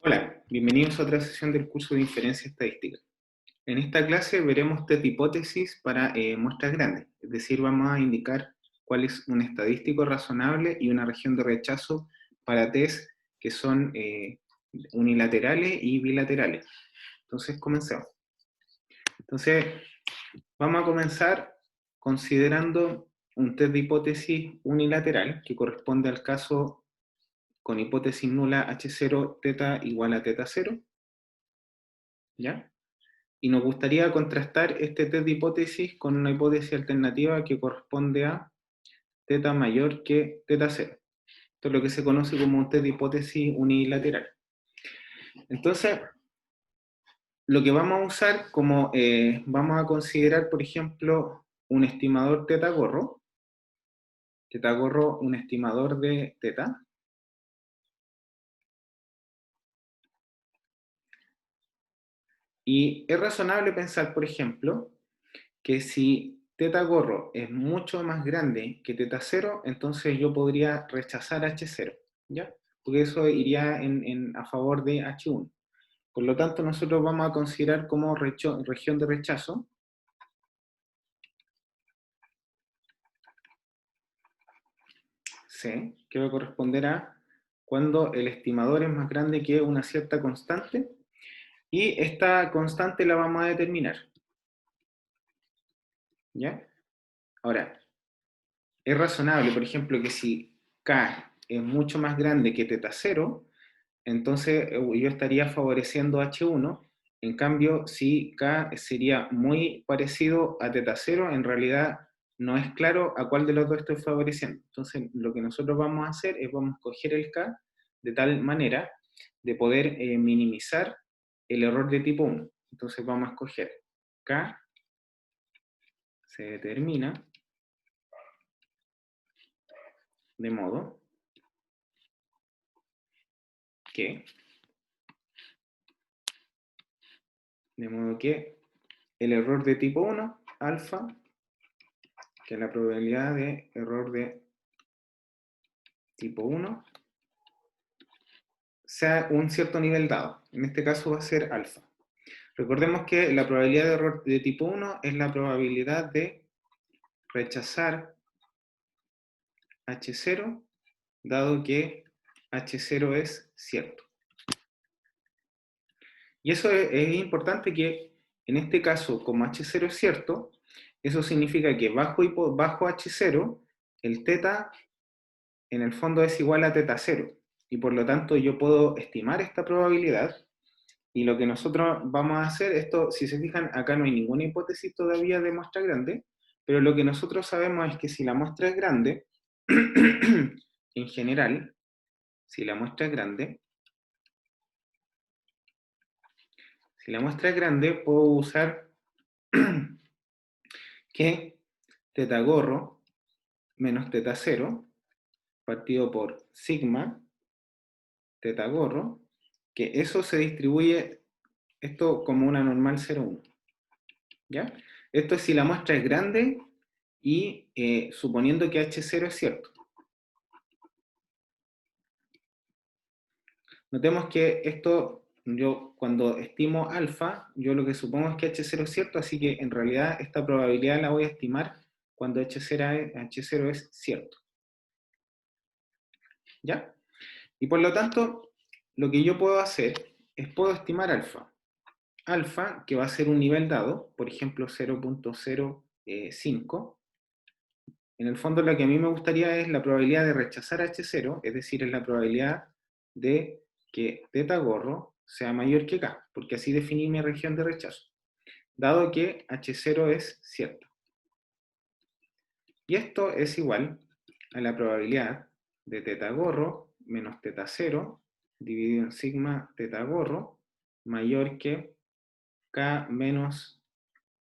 Hola, bienvenidos a otra sesión del curso de Inferencia Estadística. En esta clase veremos test de hipótesis para muestras grandes, es decir, vamos a indicar cuál es un estadístico razonable y una región de rechazo para test que son unilaterales y bilaterales. Entonces, comencemos. Entonces, vamos a comenzar considerando un test de hipótesis unilateral que corresponde al caso con hipótesis nula H0 teta igual a teta 0, ¿ya? Y nos gustaría contrastar este test de hipótesis con una hipótesis alternativa que corresponde a teta mayor que teta 0. Esto es lo que se conoce como un test de hipótesis unilateral. Entonces, lo que vamos a usar como, vamos a considerar, por ejemplo, un estimador teta gorro, un estimador de teta, y es razonable pensar, por ejemplo, que si teta gorro es mucho más grande que teta 0, entonces yo podría rechazar H0, ¿ya? Porque eso iría a favor de H1. Por lo tanto, nosotros vamos a considerar como región de rechazo C, que va a corresponder a cuando el estimador es más grande que una cierta constante, y esta constante la vamos a determinar, ¿ya? Ahora, es razonable, por ejemplo, que si K es mucho más grande que teta 0, entonces yo estaría favoreciendo H1, en cambio si K sería muy parecido a teta 0, en realidad no es claro a cuál de los dos estoy favoreciendo. Entonces lo que nosotros vamos a hacer es vamos a coger el K de tal manera de poder minimizar el error de tipo 1. Entonces vamos a escoger K se determina de modo que el error de tipo 1, alfa, que es la probabilidad de error de tipo 1, sea un cierto nivel dado. En este caso va a ser alfa. Recordemos que la probabilidad de error de tipo 1 es la probabilidad de rechazar H0, dado que H0 es cierto. Y eso es importante que, en este caso, como H0 es cierto, eso significa que bajo H0, el teta en el fondo es igual a teta 0. Y por lo tanto yo puedo estimar esta probabilidad. Y lo que nosotros vamos a hacer, esto, si se fijan, acá no hay ninguna hipótesis todavía de muestra grande, pero lo que nosotros sabemos es que si la muestra es grande, en general, si la muestra es grande, puedo usar que teta gorro menos teta 0, partido por sigma teta gorro, que eso se distribuye, esto como una normal 0,1. ¿Ya? Esto es si la muestra es grande y suponiendo que H0 es cierto. Notemos que esto, yo cuando estimo alfa, yo lo que supongo es que H0 es cierto, así que en realidad esta probabilidad la voy a estimar cuando H0 es cierto. ¿Ya? Y por lo tanto, lo que yo puedo hacer es puedo estimar alfa. Alfa, que va a ser un nivel dado, por ejemplo 0,05. En el fondo lo que a mí me gustaría es la probabilidad de rechazar H0, es decir, es la probabilidad de que teta gorro sea mayor que K, porque así definí mi región de rechazo, dado que H0 es cierto. Y esto es igual a la probabilidad de teta gorro menos teta 0 dividido en sigma teta gorro mayor que K menos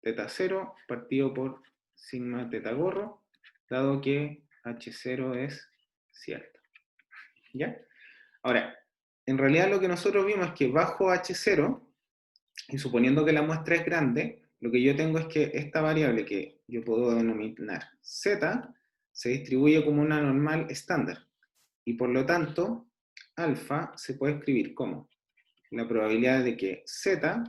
teta 0 partido por sigma teta gorro, dado que H0 es cierto. ¿Ya? Ahora, en realidad lo que nosotros vimos es que bajo H0, y suponiendo que la muestra es grande, lo que yo tengo es que esta variable que yo puedo denominar z, se distribuye como una normal estándar. Y por lo tanto, alfa se puede escribir como la probabilidad de que z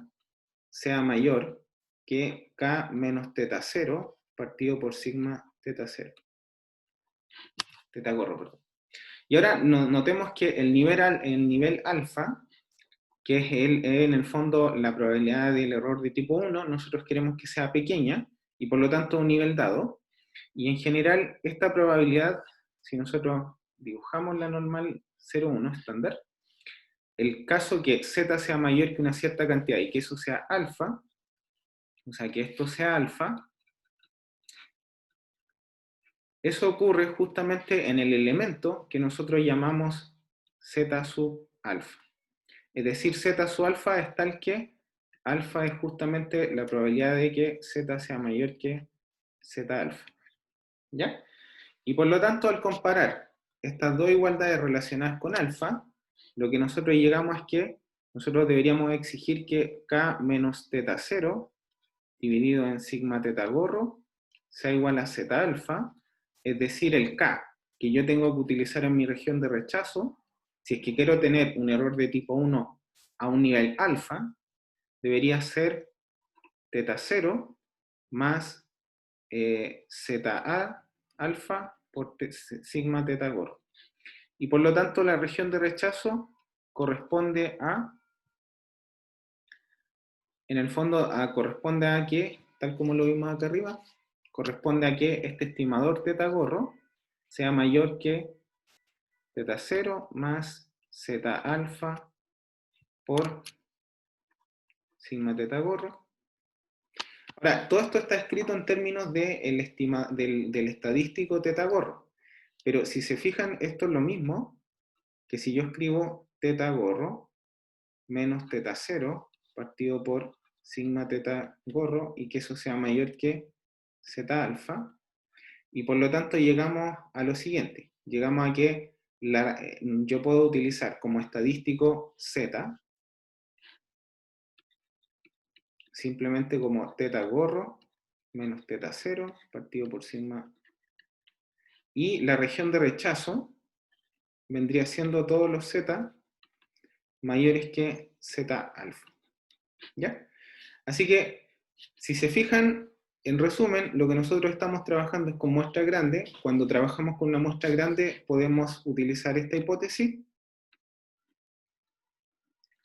sea mayor que k menos teta 0 partido por sigma teta 0. Teta gorro, perdón. Y ahora notemos que el nivel alfa, que es en el fondo la probabilidad del error de tipo 1, nosotros queremos que sea pequeña, y por lo tanto un nivel dado. Y en general, esta probabilidad, si nosotros dibujamos la normal 0,1 estándar, el caso que z sea mayor que una cierta cantidad y que eso sea alfa, o sea, que esto sea alfa, eso ocurre justamente en el elemento que nosotros llamamos z sub alfa. Es decir, z sub alfa es tal que alfa es justamente la probabilidad de que z sea mayor que z alfa. ¿Ya? Y por lo tanto, al comparar estas dos igualdades relacionadas con alfa, lo que nosotros llegamos es que nosotros deberíamos exigir que k menos teta 0 dividido en sigma teta gorro sea igual a z alfa, es decir, el k que yo tengo que utilizar en mi región de rechazo, si es que quiero tener un error de tipo 1 a un nivel alfa, debería ser teta 0 más ZA alfa por sigma teta gorro. Y por lo tanto la región de rechazo corresponde a, en el fondo, corresponde a que, tal como lo vimos acá arriba, corresponde a que este estimador teta gorro sea mayor que teta 0 más Z alfa por sigma teta gorro. Ahora, todo esto está escrito en términos del estadístico teta gorro. Pero si se fijan, esto es lo mismo que si yo escribo teta gorro menos teta 0 partido por sigma teta gorro y que eso sea mayor que z alfa. Y por lo tanto llegamos a lo siguiente. Llegamos a que yo puedo utilizar como estadístico z simplemente como teta gorro menos teta 0 partido por sigma. Y la región de rechazo vendría siendo todos los z mayores que z alfa. ¿Ya? Así que, si se fijan, en resumen, lo que nosotros estamos trabajando es con muestra grande. Cuando trabajamos con una muestra grande, podemos utilizar esta hipótesis.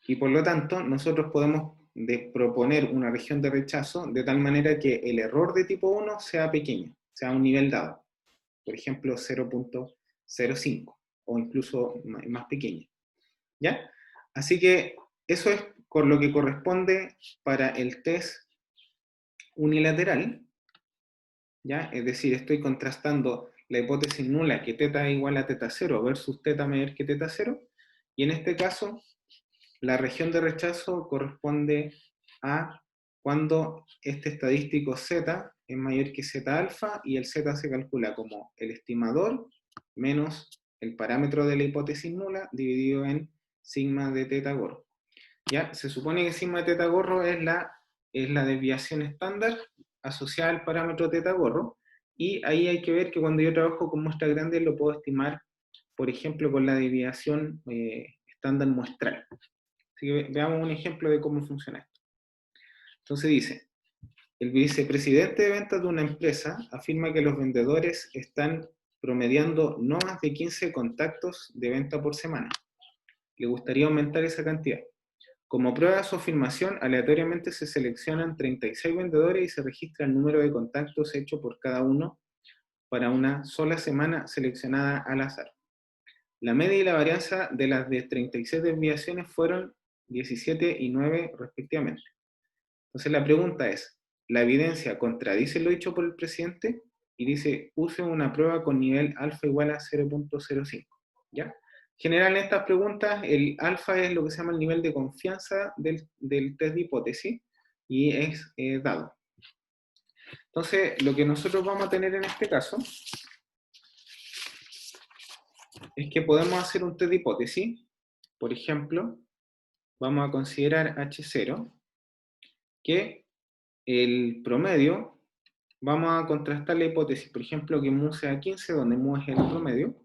Y por lo tanto, nosotros podemos proponer una región de rechazo de tal manera que el error de tipo 1 sea pequeño, sea un nivel dado. Por ejemplo, 0,05 o incluso más pequeño. ¿Ya? Así que eso es con lo que corresponde para el test unilateral, ¿ya? Es decir, estoy contrastando la hipótesis nula que teta es igual a teta 0 versus teta mayor que teta 0, y en este caso, la región de rechazo corresponde a cuando este estadístico z es mayor que z alfa, y el z se calcula como el estimador menos el parámetro de la hipótesis nula dividido en sigma de teta gorro. ¿Ya? Se supone que sigma de teta gorro es la desviación estándar asociada al parámetro teta gorro, y ahí hay que ver que cuando yo trabajo con muestras grandes lo puedo estimar, por ejemplo, con la desviación estándar muestral. Así que veamos un ejemplo de cómo funciona esto. Entonces dice, el vicepresidente de ventas de una empresa afirma que los vendedores están promediando no más de 15 contactos de venta por semana. Le gustaría aumentar esa cantidad. Como prueba de su afirmación, aleatoriamente se seleccionan 36 vendedores y se registra el número de contactos hecho por cada uno para una sola semana seleccionada al azar. La media y la varianza de las de 36 desviaciones fueron 17 y 9 respectivamente. Entonces la pregunta es, ¿la evidencia contradice lo dicho por el presidente? Y dice, use una prueba con nivel alfa igual a 0,05. ¿Ya? En general, en estas preguntas, el alfa es lo que se llama el nivel de confianza del test de hipótesis, y es dado. Entonces, lo que nosotros vamos a tener en este caso es que podemos hacer un test de hipótesis. Por ejemplo, vamos a considerar H0, que el promedio, vamos a contrastar la hipótesis, por ejemplo, que mu sea 15, donde mu es el promedio,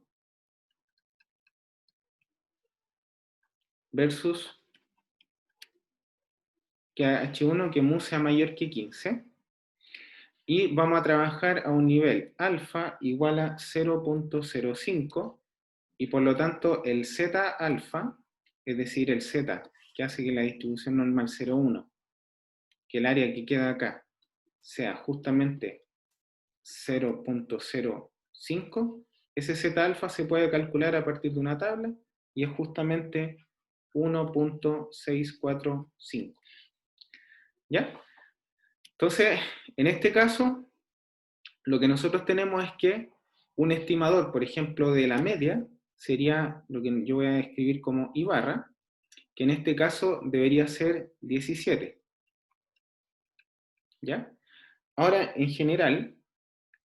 versus que H1 que mu sea mayor que 15. Y vamos a trabajar a un nivel alfa igual a 0.05, y por lo tanto el z alfa, es decir, el z que hace que la distribución normal 0,1, que el área que queda acá sea justamente 0.05, ese z alfa se puede calcular a partir de una tabla y es justamente 1.645. ¿Ya? Entonces, en este caso, lo que nosotros tenemos es que un estimador, por ejemplo, de la media, sería lo que yo voy a escribir como I barra, que en este caso debería ser 17. ¿Ya? Ahora, en general,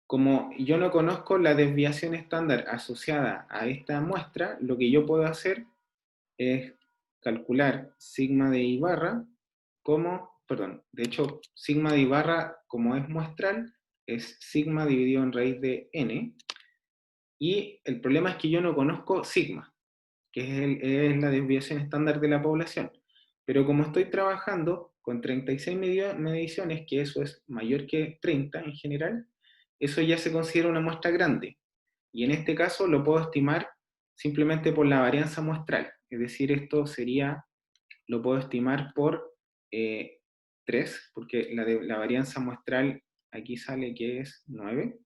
como yo no conozco la desviación estándar asociada a esta muestra, lo que yo puedo hacer es calcular sigma de I barra como, perdón, de hecho, sigma de I barra como es muestral, es sigma dividido en raíz de n, y el problema es que yo no conozco sigma, que es la desviación estándar de la población. Pero como estoy trabajando con 36 mediciones, que eso es mayor que 30 en general, eso ya se considera una muestra grande. Y en este caso lo puedo estimar simplemente por la varianza muestral. Es decir, esto sería, lo puedo estimar por 3, porque la varianza muestral aquí sale que es 9.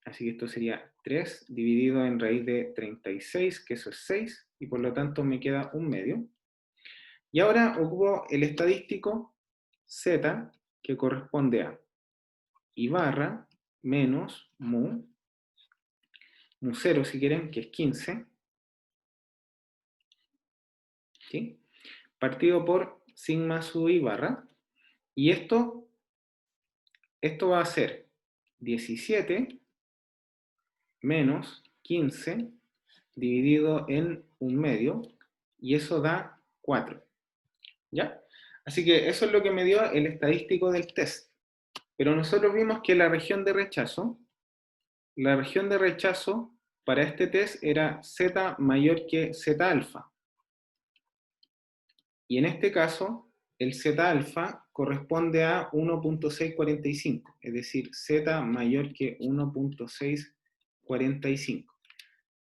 Así que esto sería 3 dividido en raíz de 36, que eso es 6, y por lo tanto me queda un medio. Y ahora ocupo el estadístico z, que corresponde a I barra menos mu 0 si quieren, que es 15, ¿sí? Partido por sigma sub I barra, y esto va a ser 17 menos 15 dividido en un medio, y eso da 4. ¿Ya? Así que eso es lo que me dio el estadístico del test. Pero nosotros vimos que la región de rechazo para este test era z mayor que z alfa. Y en este caso, el z alfa corresponde a 1.645, es decir, z mayor que 1.645.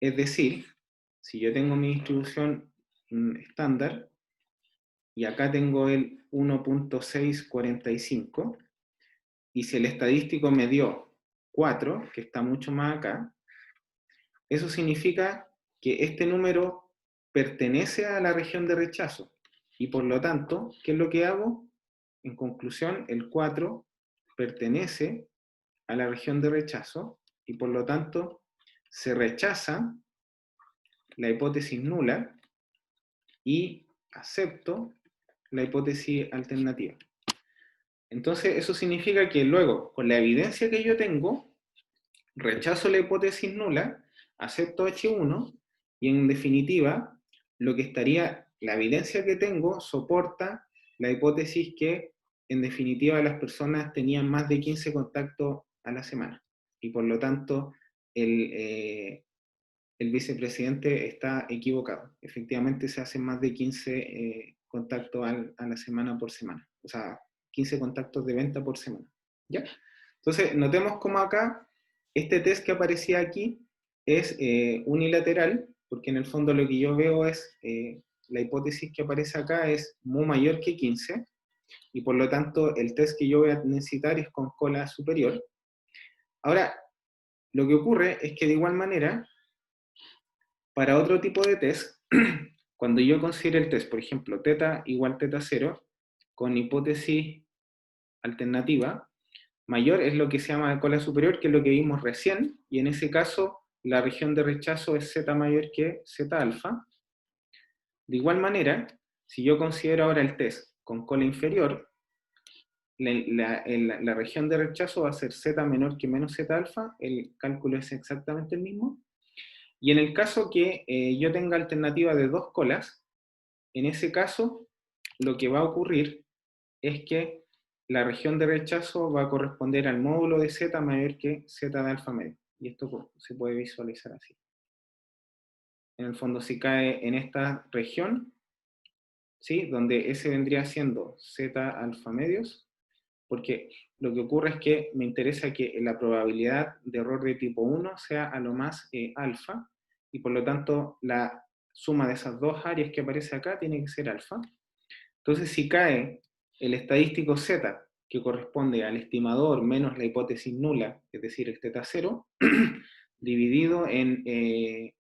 Es decir, si yo tengo mi distribución estándar, y acá tengo el 1.645, y si el estadístico me dio 4, que está mucho más acá, eso significa que este número pertenece a la región de rechazo. Y por lo tanto, ¿qué es lo que hago? En conclusión, el 4 pertenece a la región de rechazo, y por lo tanto se rechaza la hipótesis nula y acepto la hipótesis alternativa. Entonces, eso significa que luego, con la evidencia que yo tengo, rechazo la hipótesis nula, acepto H1, y en definitiva, lo que estaría, la evidencia que tengo soporta la hipótesis que en definitiva las personas tenían más de 15 contactos a la semana. Y por lo tanto, el vicepresidente está equivocado. Efectivamente se hacen más de 15 contactos a la semana por semana. O sea, 15 contactos de venta por semana. ¿Ya? Entonces, notemos cómo acá, este test que aparecía aquí es unilateral, porque en el fondo lo que yo veo es, la hipótesis que aparece acá es mu mayor que 15, y por lo tanto el test que yo voy a necesitar es con cola superior. Ahora, lo que ocurre es que de igual manera, para otro tipo de test, cuando yo considero el test, por ejemplo, teta igual teta 0, con hipótesis alternativa, mayor es lo que se llama cola superior, que es lo que vimos recién, y en ese caso la región de rechazo es z mayor que z alfa. De igual manera, si yo considero ahora el test con cola inferior, la región de rechazo va a ser z menor que menos z alfa, el cálculo es exactamente el mismo. Y en el caso que yo tenga alternativa de dos colas, en ese caso lo que va a ocurrir es que la región de rechazo va a corresponder al módulo de z mayor que z de alfa medio. Y esto se puede visualizar así. En el fondo, si cae en esta región, ¿sí? Donde S vendría siendo Z alfa medios, porque lo que ocurre es que me interesa que la probabilidad de error de tipo 1 sea a lo más alfa, y por lo tanto la suma de esas dos áreas que aparece acá tiene que ser alfa. Entonces, si cae el estadístico Z, que corresponde al estimador menos la hipótesis nula, es decir, el θ 0, dividido en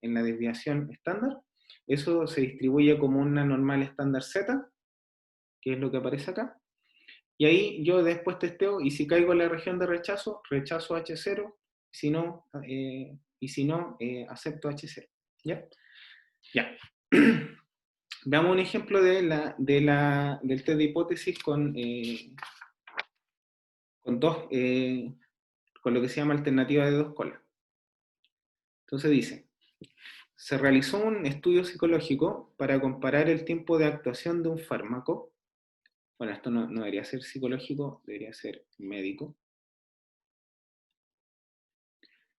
la desviación estándar, eso se distribuye como una normal estándar Z, que es lo que aparece acá, y ahí yo después testeo, y si caigo en la región de rechazo, rechazo H0, y si no, acepto H0. ¿Ya? Ya. Veamos un ejemplo del test de hipótesis con lo que se llama alternativa de dos colas. Entonces dice, se realizó un estudio psicológico para comparar el tiempo de actuación de un fármaco. Bueno, esto no debería ser psicológico, debería ser médico.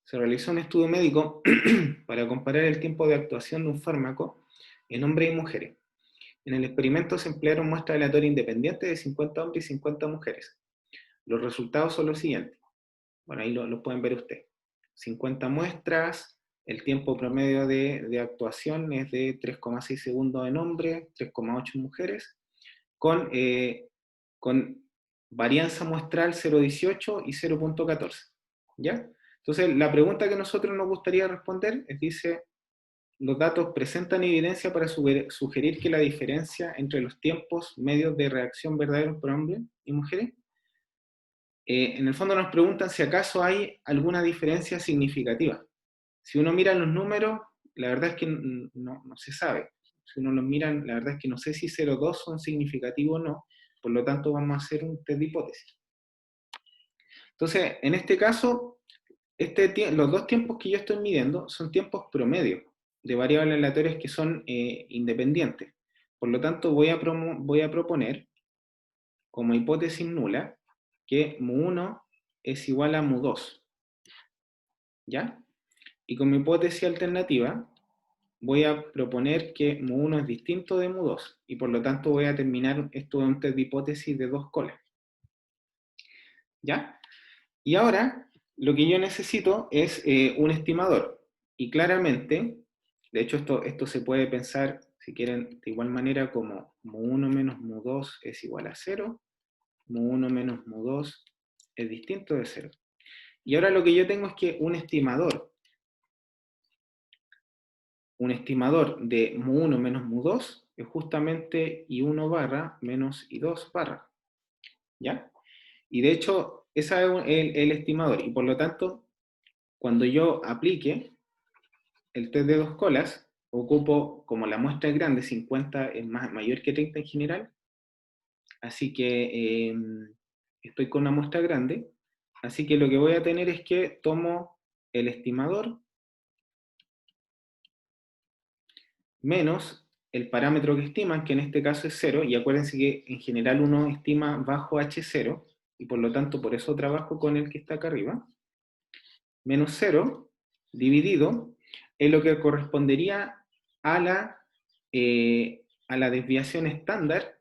Se realizó un estudio médico para comparar el tiempo de actuación de un fármaco en hombres y mujeres. En el experimento se emplearon muestras aleatorias independientes de 50 hombres y 50 mujeres. Los resultados son los siguientes. Bueno, ahí lo pueden ver ustedes. 50 muestras, el tiempo promedio de actuación es de 3,6 segundos en hombres, 3,8 en mujeres, con varianza muestral 0,18 y 0,14. ¿Ya? Entonces, la pregunta que a nosotros nos gustaría responder es, dice, los datos presentan evidencia para sugerir que la diferencia entre los tiempos medios de reacción verdaderos por hombres y mujeres. En el fondo nos preguntan si acaso hay alguna diferencia significativa. Si uno mira los números, la verdad es que no se sabe. Si uno los mira, la verdad es que no sé si 0,2 son significativos o no, por lo tanto vamos a hacer un test de hipótesis. Entonces, en este caso, los dos tiempos que yo estoy midiendo son tiempos promedio de variables aleatorias que son independientes. Por lo tanto, voy a proponer como hipótesis nula que mu1 es igual a mu2. ¿Ya? Y como hipótesis alternativa, voy a proponer que mu1 es distinto de mu2, y por lo tanto voy a terminar esto en un test de hipótesis de dos colas. ¿Ya? Y ahora, lo que yo necesito es un estimador. Y claramente, de hecho esto se puede pensar, si quieren, de igual manera como mu1 menos mu2 es igual a 0, mu1 menos mu2 es distinto de 0. Y ahora lo que yo tengo es que un estimador de mu1 menos mu2 es justamente i1 barra menos i2 barra. ¿Ya? Y de hecho, ese es el estimador. Y por lo tanto, cuando yo aplique el test de dos colas, ocupo, como la muestra es grande, 50 es mayor que 30 en general, así que estoy con una muestra grande, así que lo que voy a tener es que tomo el estimador menos el parámetro que estiman, que en este caso es 0, y acuérdense que en general uno estima bajo H0, y por lo tanto por eso trabajo con el que está acá arriba, menos 0, dividido en lo que correspondería a la desviación estándar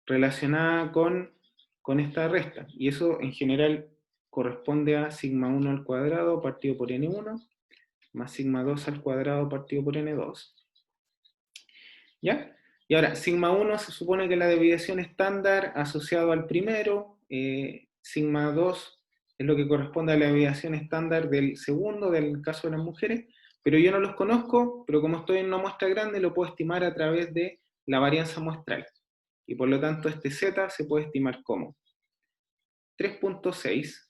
relacionada con esta resta. Y eso en general corresponde a sigma 1 al cuadrado partido por n1, más sigma 2 al cuadrado partido por n2. ¿Ya? Y ahora, sigma 1 se supone que es la desviación estándar asociado al primero, sigma 2 es lo que corresponde a la desviación estándar del segundo, del caso de las mujeres, pero yo no los conozco, pero como estoy en una muestra grande, lo puedo estimar a través de la varianza muestral. Y por lo tanto, este z se puede estimar como 3,6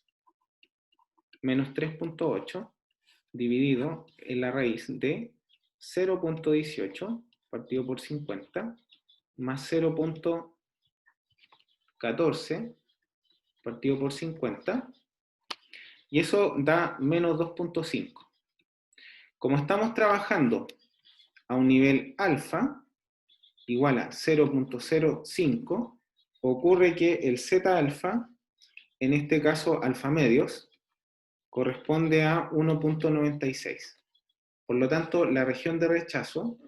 menos 3,8 dividido en la raíz de 0,18 partido por 50 más 0,14 partido por 50, y eso da menos 2,5. Como estamos trabajando a un nivel alfa, igual a 0,05, ocurre que el Z alfa, en este caso alfa medios, corresponde a 1,96. Por lo tanto, la región de rechazo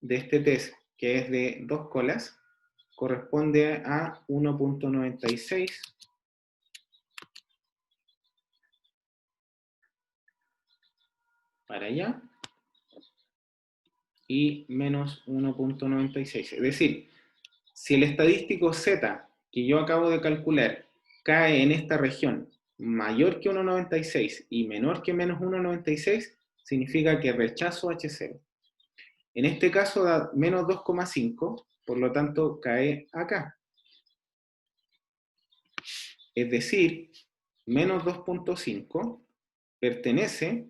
de este test, que es de 2 colas, corresponde a 1.96 para allá y menos 1.96. Es decir, si el estadístico Z que yo acabo de calcular cae en esta región mayor que 1.96 y menor que menos 1.96, significa que rechazo H0. En este caso da menos 2,5, por lo tanto cae acá. Es decir, menos 2.5 pertenece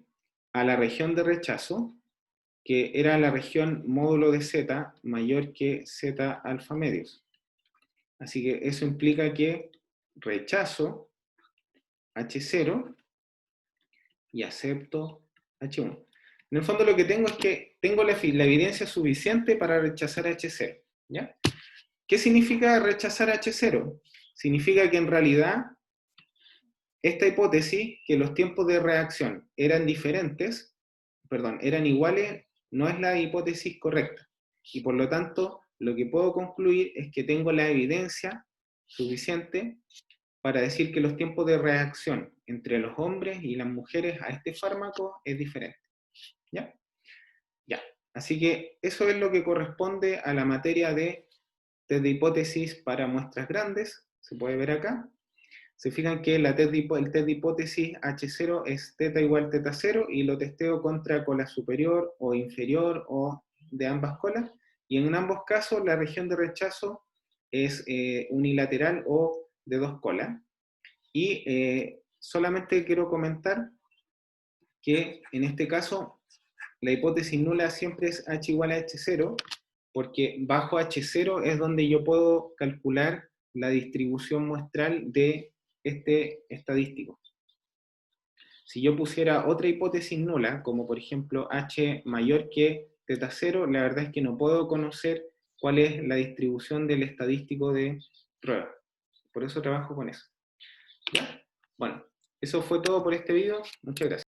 a la región de rechazo, que era la región módulo de Z mayor que Z alfa medios. Así que eso implica que rechazo H0 y acepto H1. En el fondo lo que tengo es que tengo la evidencia suficiente para rechazar H0. ¿Ya? ¿Qué significa rechazar H0? Significa que en realidad esta hipótesis, que los tiempos de reacción eran diferentes, perdón, eran iguales, no es la hipótesis correcta. Y por lo tanto, lo que puedo concluir es que tengo la evidencia suficiente para decir que los tiempos de reacción entre los hombres y las mujeres a este fármaco es diferente. ¿Ya? Ya. Así que eso es lo que corresponde a la materia de test de hipótesis para muestras grandes. Se puede ver acá. Se fijan que el test de hipótesis H0 es teta igual teta 0 y lo testeo contra cola superior o inferior o de ambas colas. Y en ambos casos la región de rechazo es unilateral o de 2 colas. Y solamente quiero comentar que en este caso la hipótesis nula siempre es H igual a H0, porque bajo H0 es donde yo puedo calcular la distribución muestral de este estadístico. Si yo pusiera otra hipótesis nula, como por ejemplo H mayor que teta 0, la verdad es que no puedo conocer cuál es la distribución del estadístico de prueba. Por eso trabajo con eso. ¿Ya? Bueno, eso fue todo por este video. Muchas gracias.